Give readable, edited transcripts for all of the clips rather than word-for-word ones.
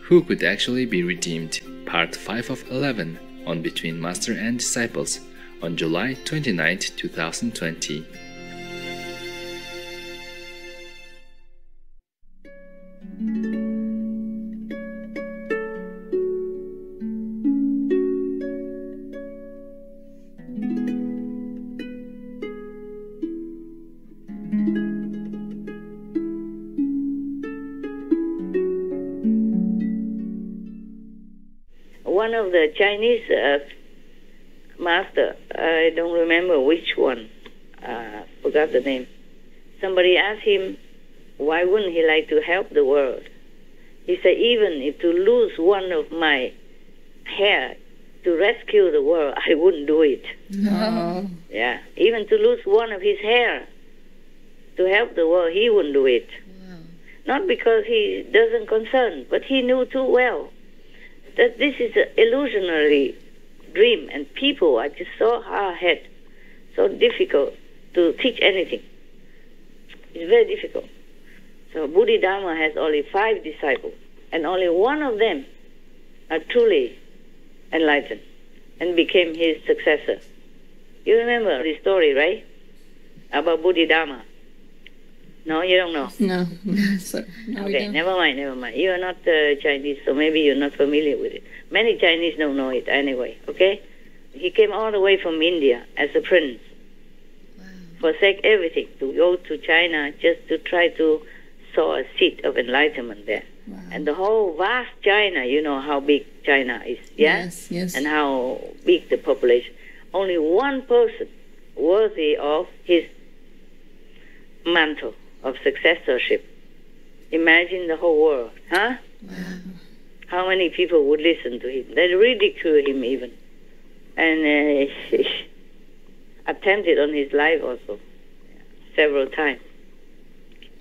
Who could actually be redeemed? Part 5 of 11 on Between Master and Disciples on July 29, 2020. One of the Chinese master, I don't remember which one, forgot the name. Somebody asked him, why wouldn't he like to help the world? He said, even if to lose one of my hair to rescue the world, I wouldn't do it. No. Yeah, even to lose one of his hair to help the world, he wouldn't do it. Wow. Not because he doesn't concern, but he knew too well that this is an illusionary dream, and people are just so hard-headed, so difficult to teach anything. It's very difficult. So Bodhidharma has only 5 disciples, and only one of them are truly enlightened and became his successor. You remember the story, right? About Bodhidharma. No, you don't know? No. So, no, Okay, never mind. You are not Chinese, so maybe you're not familiar with it. Many Chinese don't know it anyway, okay? He came all the way from India as a prince. Wow. Forsake everything to go to China just to try to sow a seed of enlightenment there. Wow. And the whole vast China, you know how big China is, yeah? Yes, yes. And how big the population. Only one person worthy of his mantle of successorship. Imagine the whole world, huh? Wow. How many people would listen to him? They ridicule him even. And attempted on his life also, several times.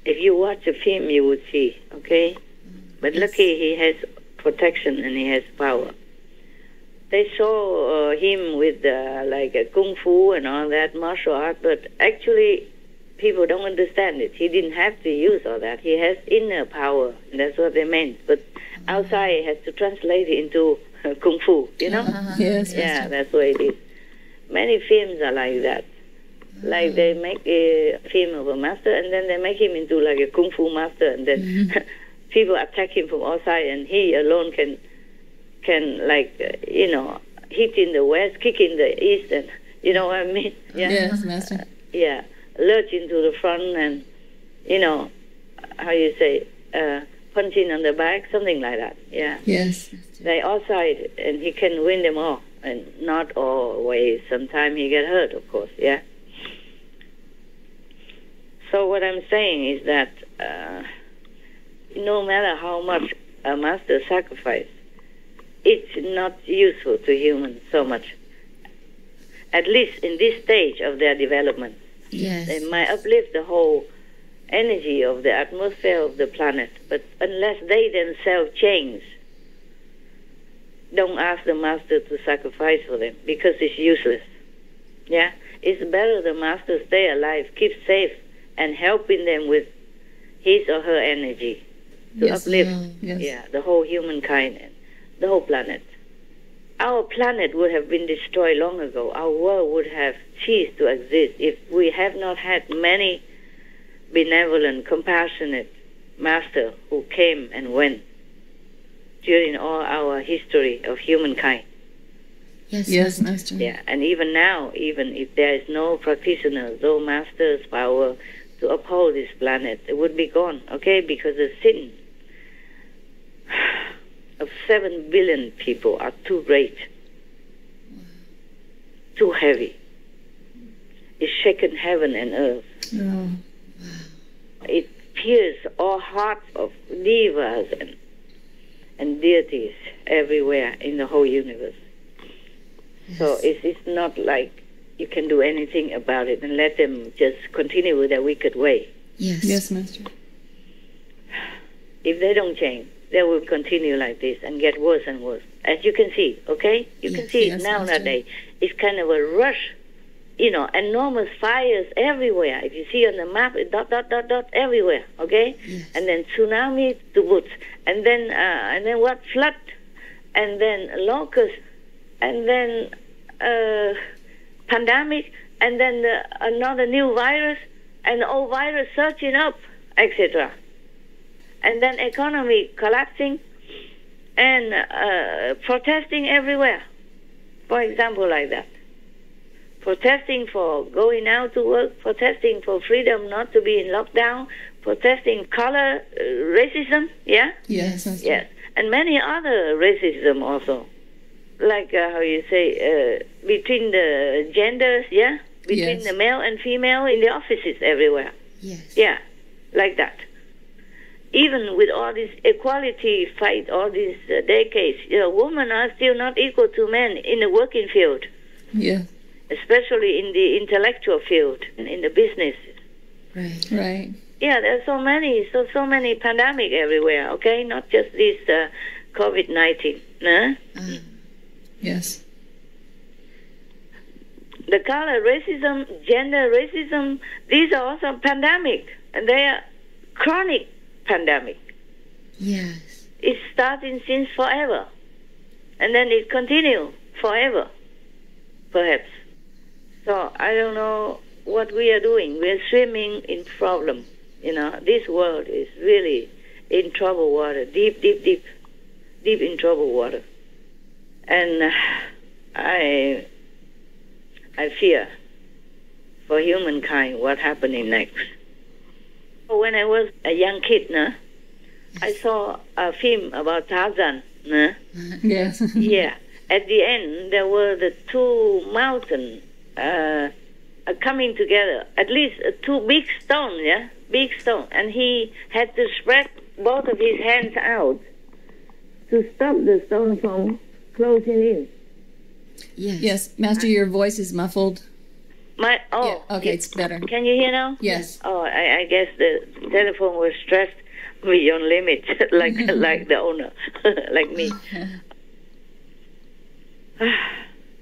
If you watch the film, you would see, okay? But Yes. lucky he has protection and he has power. They saw him with like a kung fu and all that, martial art, but actually people don't understand it. He didn't have to use all that. He has inner power, and that's what they meant. But outside, he has to translate it into kung fu, you know? Yes, Yeah, Master. that's what it is. Many films are like that. Like they make a film of a master, and then they make him into like a kung fu master, and then people attack him from outside, and he alone can like, you know, hit in the west, kick in the east, and you know what I mean? Yeah. Yes, Master. Yeah, lurch into the front and, you know, how you say, punch in on the back, something like that. Yeah. Yes. They outside, and he can win them all, and not always. Sometimes he get hurt, of course. Yeah. So what I'm saying is that no matter how much a master sacrifice, it's not useful to humans so much. At least in this stage of their development. Yes. They might uplift the whole energy of the atmosphere of the planet, but unless they themselves change, don't ask the master to sacrifice for them, because it's useless. Yeah? It's better the master stay alive, keep safe, and helping them with his or her energy to Yes. uplift Yes. yeah, the whole humankind and the whole planet. Our planet would have been destroyed long ago. Our world would have ceased to exist if we have not had many benevolent, compassionate masters who came and went during all our history of humankind. Yes, yes, Master. Yeah, and even now, even if there is no practitioner, no master's power to uphold this planet, it would be gone, okay? Because the sin of 7 billion people are too great, too heavy. It's shaken heaven and earth. Oh. It pierces all hearts of devas and deities everywhere in the whole universe. Yes. So it's not like you can do anything about it and let them just continue with their wicked way. Yes. Yes, Master. If they don't change, they will continue like this and get worse and worse. As you can see, okay? You can Yes, see yes, nowadays. Master. It's kind of a rush enormous fires everywhere. If you see on the map, dot, dot, dot, dot, everywhere, okay? Yes. And then tsunami to boot. And then what? Flood. And then locust. And then pandemic. And then another new virus. And the old virus surging up, etc. And then economy collapsing. And protesting everywhere. For example, like that. Protesting for going out to work, protesting for freedom not to be in lockdown, protesting color racism, yeah? Yes. Master. Yes. And many other racism also. Like, how you say, between the genders, yeah? Between Yes. the male and female in the offices everywhere. Yes. Yeah, like that. Even with all this equality fight, all these decades, women are still not equal to men in the working field. Yes. Especially in the intellectual field, in the business. Right. Right. Yeah, there's so many pandemic everywhere, okay? Not just this COVID-19. Huh? Yes. The color racism, gender racism, these are also pandemic, and they are chronic pandemic. Yes. It's starting since forever, and then it continues forever, perhaps. So I don't know what we are doing. We are swimming in problem. This world is really in troubled water, deep in troubled water. And I fear for humankind what happening next. When I was a young kid, I saw a film about Tarzan. Yes. Yeah. At the end, there were the two mountains coming together, at least two big stones, yeah? Big stone. And he had to spread both of his hands out to stop the stone from closing in. Yes. Yes. Master, your voice is muffled. Yeah, okay, it's better. Can you hear now? Yes. Oh, I guess the telephone was stressed beyond limit, like the owner, like me.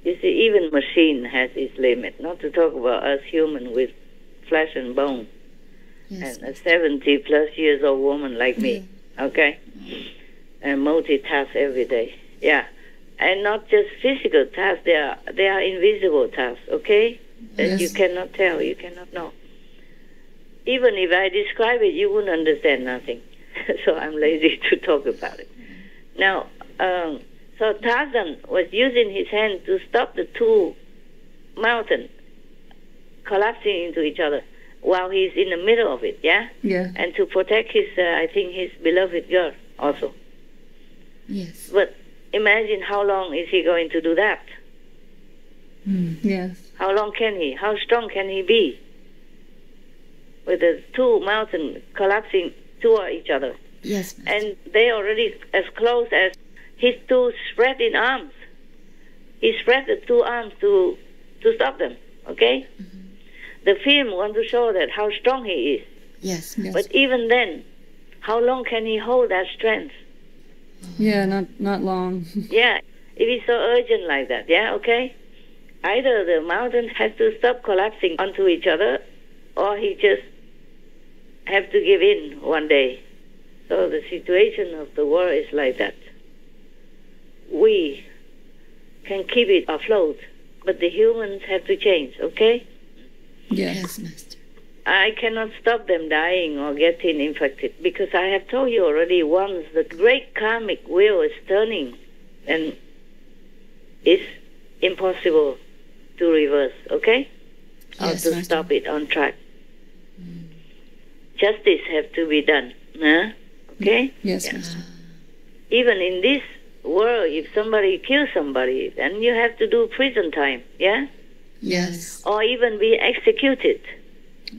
You see, even machine has its limit, not to talk about us human with flesh and bone. Yes. And a 70-plus years old woman like me, okay? And multitask every day, yeah. And not just physical tasks, they are invisible tasks, okay? That you cannot tell, you cannot know. Even if I describe it, you wouldn't understand nothing. So I'm lazy to talk about it. Now, so Tarzan was using his hand to stop the two mountains collapsing into each other while he's in the middle of it, yeah? Yeah. And to protect his beloved girl also. Yes. But imagine how long is he going to do that? Yes. How long can he? How strong can he be? With the two mountains collapsing toward each other. Yes. Master. And they already as close as his two spreading arms. He spread the two arms to stop them, okay? Mm-hmm. The film wants to show that how strong he is. Yes. Yes. But even then, how long can he hold that strength? Yeah, not long. Yeah, if it's so urgent like that, yeah, okay? Either the mountain has to stop collapsing onto each other, or he just have to give in one day. So the situation of the world is like that. We can keep it afloat, but the humans have to change, okay? Yes, Master. I cannot stop them dying or getting infected, because I have told you already once, the great karmic wheel is turning, and it's impossible to reverse, okay? Yes, or to Master. stop it on track. Justice has to be done, okay? Yes, Yeah. Master. Even in this world, if somebody kills somebody, then you have to do prison time, yeah? Yes. Or even be executed.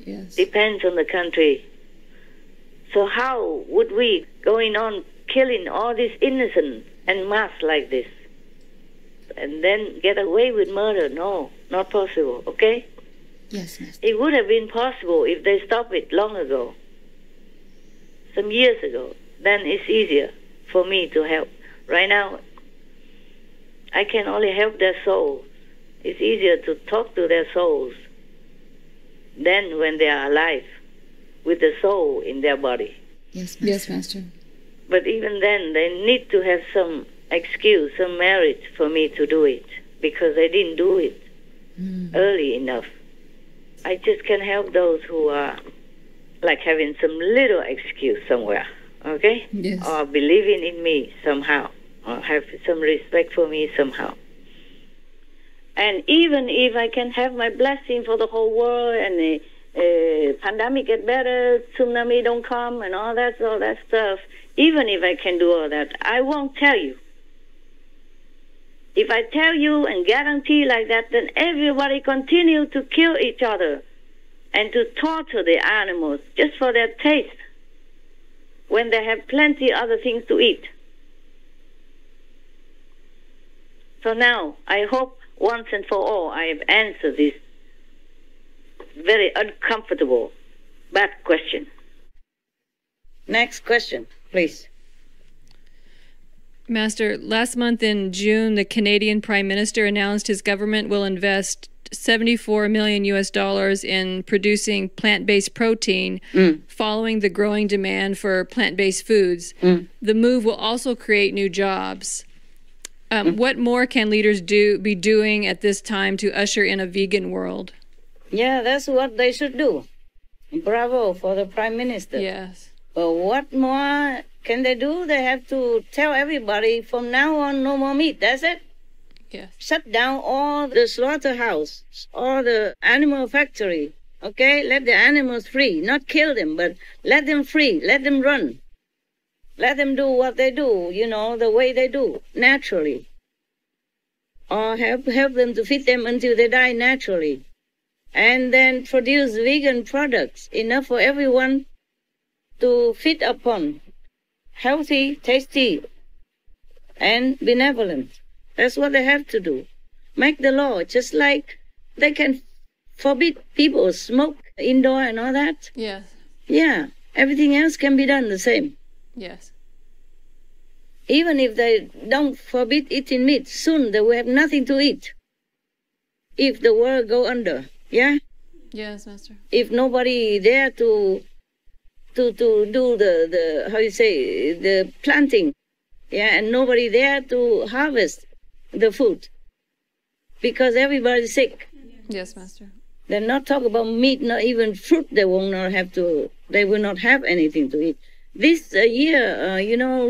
Yes. Depends on the country. So how would we going on killing all these innocent en masse like this and then get away with murder? No, not possible, okay? Yes, Master. It would have been possible if they stopped it long ago, some years ago. Then it's easier for me to help. Right now, I can only help their soul It's easier to talk to their souls than when they are alive, with the soul in their body. Yes, Master. Yes, Master. But even then, they need to have some excuse, some merit for me to do it, because they didn't do it early enough. I just can help those who are like having some little excuse somewhere, okay? Yes. Or believing in me somehow, or have some respect for me somehow. And even if I can have my blessing for the whole world and the pandemic get better, tsunami don't come and all that stuff, even if I can do all that, I won't tell you. If I tell you and guarantee like that, then everybody continue to kill each other and to torture the animals just for their taste when they have plenty other things to eat. So now, I hope once and for all I have answered this very uncomfortable, bad question. Next question, please. Master, last month in June, the Canadian Prime Minister announced his government will invest $74 million in producing plant-based protein following the growing demand for plant-based foods. The move will also create new jobs. What more can leaders be doing at this time to usher in a vegan world? Yeah, that's what they should do. Bravo for the Prime Minister. Yes. But what more can they do? They have to tell everybody from now on no more meat. That's it. Yes. Shut down all the slaughterhouse, all the animal factory. Okay? Let the animals free. Not kill them, but let them free. Let them run. Let them do what they do, you know, the way they do, naturally. Or help them to feed them until they die naturally. And then produce vegan products, enough for everyone to feed upon. Healthy, tasty, and benevolent. That's what they have to do. Make the law, just like they can forbid people smoke indoor and all that. Yes. Yeah, everything else can be done the same. Yes. Even if they don't forbid eating meat, soon they will have nothing to eat. If the world go under, yeah? Yes, Master. If nobody there to do the how you say, the planting, yeah, and nobody there to harvest the food, because everybody's sick. Yes, Master. They're not talking about meat, not even fruit. They will not have anything to eat. This year,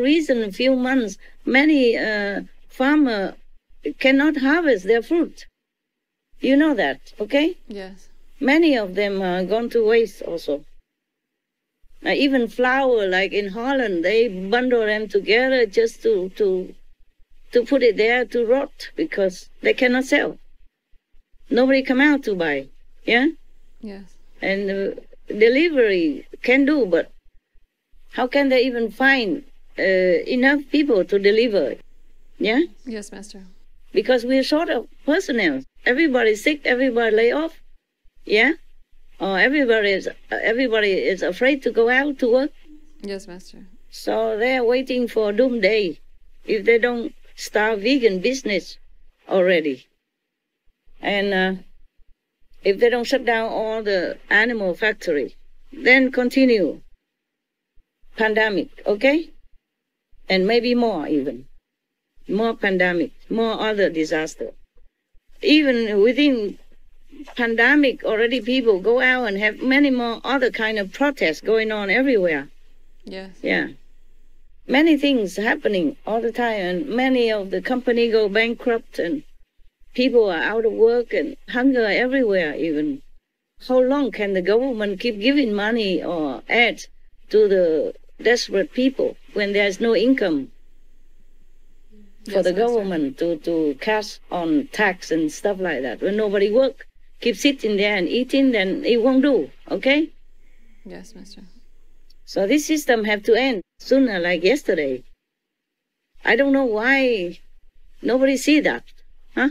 recent few months, many farmers cannot harvest their fruit. You know that, okay? Yes. Many of them are gone to waste also. Even flour, like in Holland, they bundle them together just to put it there to rot because they cannot sell. Nobody come out to buy, yeah? Yes. And delivery can do, but how can they even find enough people to deliver? Yeah? Yes, Master. Because we're short of personnel. Everybody's sick, everybody lay off. Yeah? Or everybody is afraid to go out to work. Yes, Master. So they're waiting for doomsday if they don't start vegan business already. And if they don't shut down all the animal factory, then continue pandemic, okay? And maybe more even. More pandemic, more other disaster. Even within pandemic, already people go out and have many more other kind of protests going on everywhere. Yes. Yeah. Many things happening all the time, and many of the company go bankrupt, and people are out of work, and hunger everywhere even. How long can the government keep giving money or aid to the desperate people when there's no income for the government to cash on tax and stuff like that? When nobody work, keep sitting there and eating, then it won't do, okay? Yes, Master. So this system have to end sooner, like yesterday. I don't know why nobody see that, huh?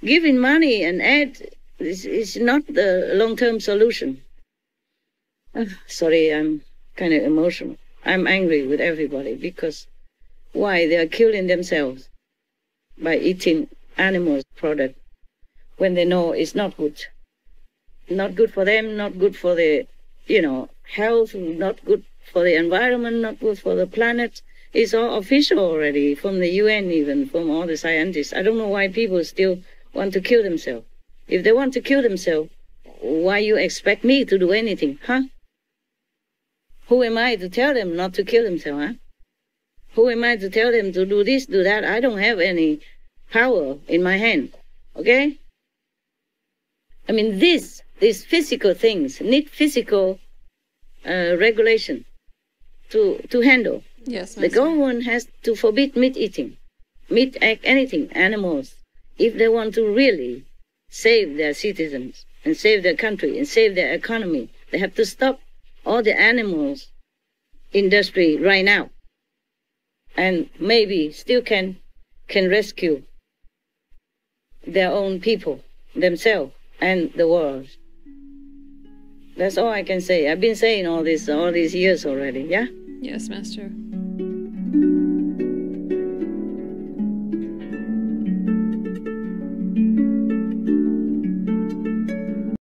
Giving money and aid is not the long-term solution. Sorry, I'm kind of emotional. I'm angry with everybody because why? They are killing themselves by eating animal product. when they know it's not good. Not good for them, not good for the, health, not good for the environment, not good for the planet. It's all official already, from the UN even, from all the scientists. I don't know why people still want to kill themselves. If they want to kill themselves, why you expect me to do anything, huh? Who am I to tell them not to kill themselves, huh? Who am I to tell them to do this, do that? I don't have any power in my hand, okay? I mean, these physical things need physical regulation to handle. Yes, the government has to forbid meat eating, anything, animals. If they want to really save their citizens and save their country and save their economy, they have to stop all the animals industry right now. And maybe still can rescue their own people, themselves, and the world. That's all I can say. I've been saying all these years already, yeah? Yes, Master.